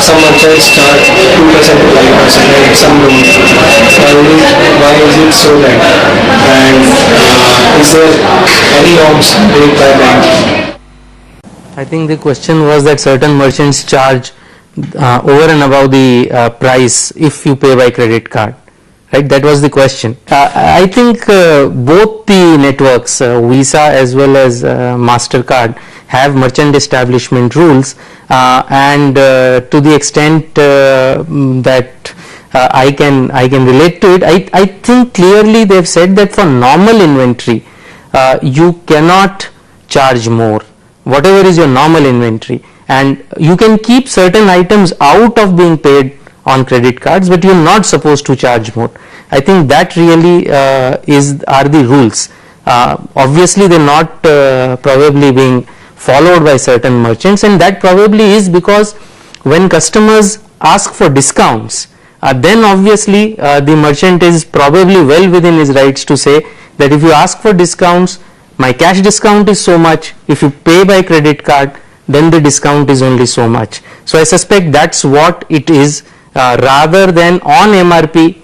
some merchants charge 2% to 5%, right? Some don't. Why is it so that? And is there any norms made by bank? I think the question was that certain merchants charge over and above the price if you pay by credit card, right? That was the question. I think both the networks, Visa as well as MasterCard, have merchant establishment rules, and to the extent that I can relate to it, I think clearly they've said that for normal inventory you cannot charge more, whatever is your normal inventory, and you can keep certain items out of being paid on credit cards, but you're not supposed to charge more. I think that really are the rules. Obviously they're not probably being followed by certain merchants, and that probably is because when customers ask for discounts, then obviously the merchant is probably well within his rights to say that if you ask for discounts, my cash discount is so much, if you pay by credit card, then the discount is only so much. So I suspect that's what it is, rather than on MRP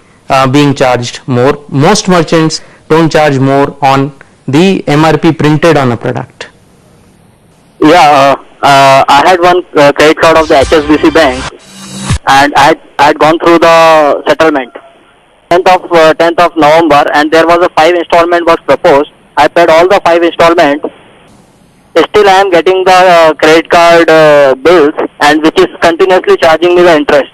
being charged more. Most merchants don't charge more on the MRP printed on a product. Yeah, I had one credit card of the HSBC bank, and I had gone through the settlement 10th of November, and there was a 5 installment was proposed. I paid all the 5 installments. Still I am getting the credit card bills, and which is continuously charging me the interest.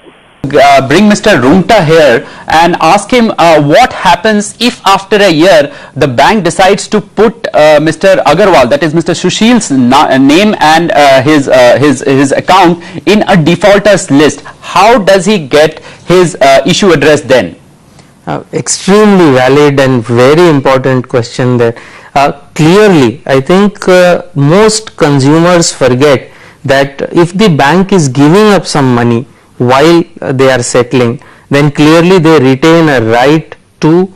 Bring Mr. Roongta here and ask him what happens if after a year the bank decides to put Mr. Agarwal, that is Mr. Sushil's name and his account in a defaulters list. How does he get his issue addressed then? Extremely valid and very important question there. Clearly, I think most consumers forget that if the bank is giving up some money while they are settling, then clearly they retain a right to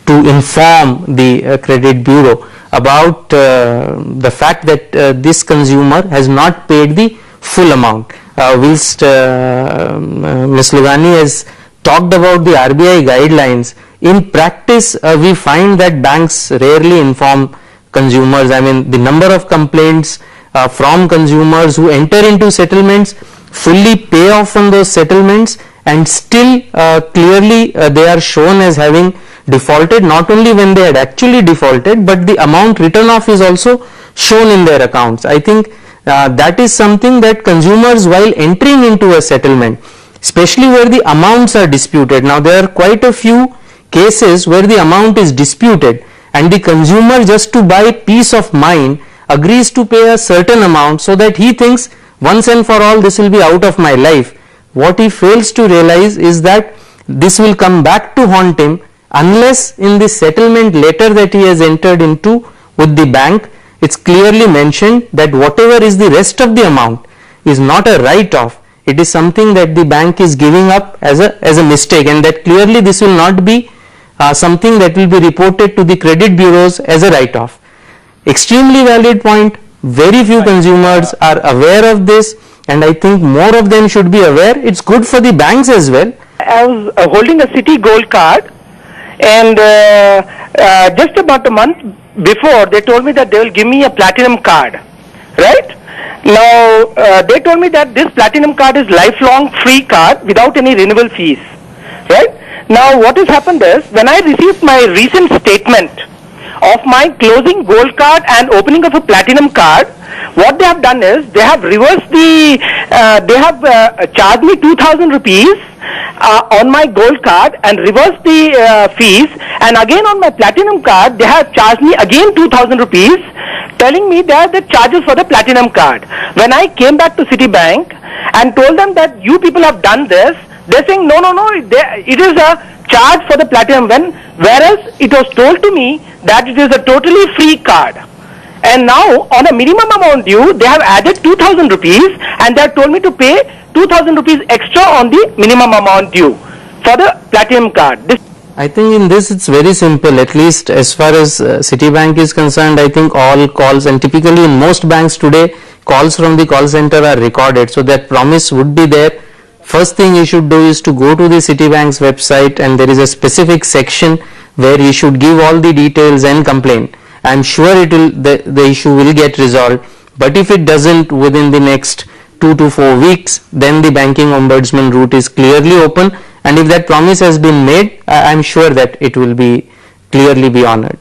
inform the credit bureau about the fact that this consumer has not paid the full amount. Whilst Ms. Lugani has talked about the RBI guidelines, in practice we find that banks rarely inform consumers. I mean, the number of complaints from consumers who enter into settlements, fully pay off on those settlements, and still clearly they are shown as having defaulted, not only when they had actually defaulted, but the amount written off is also shown in their accounts. I think that is something that consumers, while entering into a settlement, especially where the amounts are disputed. Now there are quite a few cases where the amount is disputed and the consumer, just to buy peace of mind, agrees to pay a certain amount so that he thinks once and for all this will be out of my life. What he fails to realize is that this will come back to haunt him unless in the settlement letter that he has entered into with the bank, it's clearly mentioned that whatever is the rest of the amount is not a write-off. It is something that the bank is giving up as a mistake, and that clearly this will not be something that will be reported to the credit bureaus as a write-off. Extremely valid point. Very few consumers are aware of this, and I think more of them should be aware. It's good for the banks as well. I was holding a Citi Gold card, and just about a month before they told me that they will give me a platinum card, right? Now they told me that this platinum card is lifelong free card without any renewal fees, right? Now what has happened is, when I received my recent statement of my closing gold card and opening of a platinum card, what they have done is they have reversed the charged me 2,000 rupees on my gold card and reversed the fees, and again on my platinum card they have charged me again 2,000 rupees, telling me that the charges for the platinum card. When I came back to Citibank and told them that you people have done this, they're saying no, it is a charge for the platinum, whereas it was told to me that it is a totally free card. And now on a minimum amount due, they have added 2,000 rupees and they have told me to pay 2,000 rupees extra on the minimum amount due for the platinum card. I think in this it's very simple, at least as far as Citibank is concerned. I think all calls, and typically in most banks today, calls from the call center are recorded, so that promise would be there. First thing you should do is to go to the Citibank's website, and there is a specific section where you should give all the details and complain. I am sure it will, the issue will get resolved, but if it doesn't within the next 2 to 4 weeks, then the banking ombudsman route is clearly open, and if that promise has been made, I am sure that it will be clearly be honored.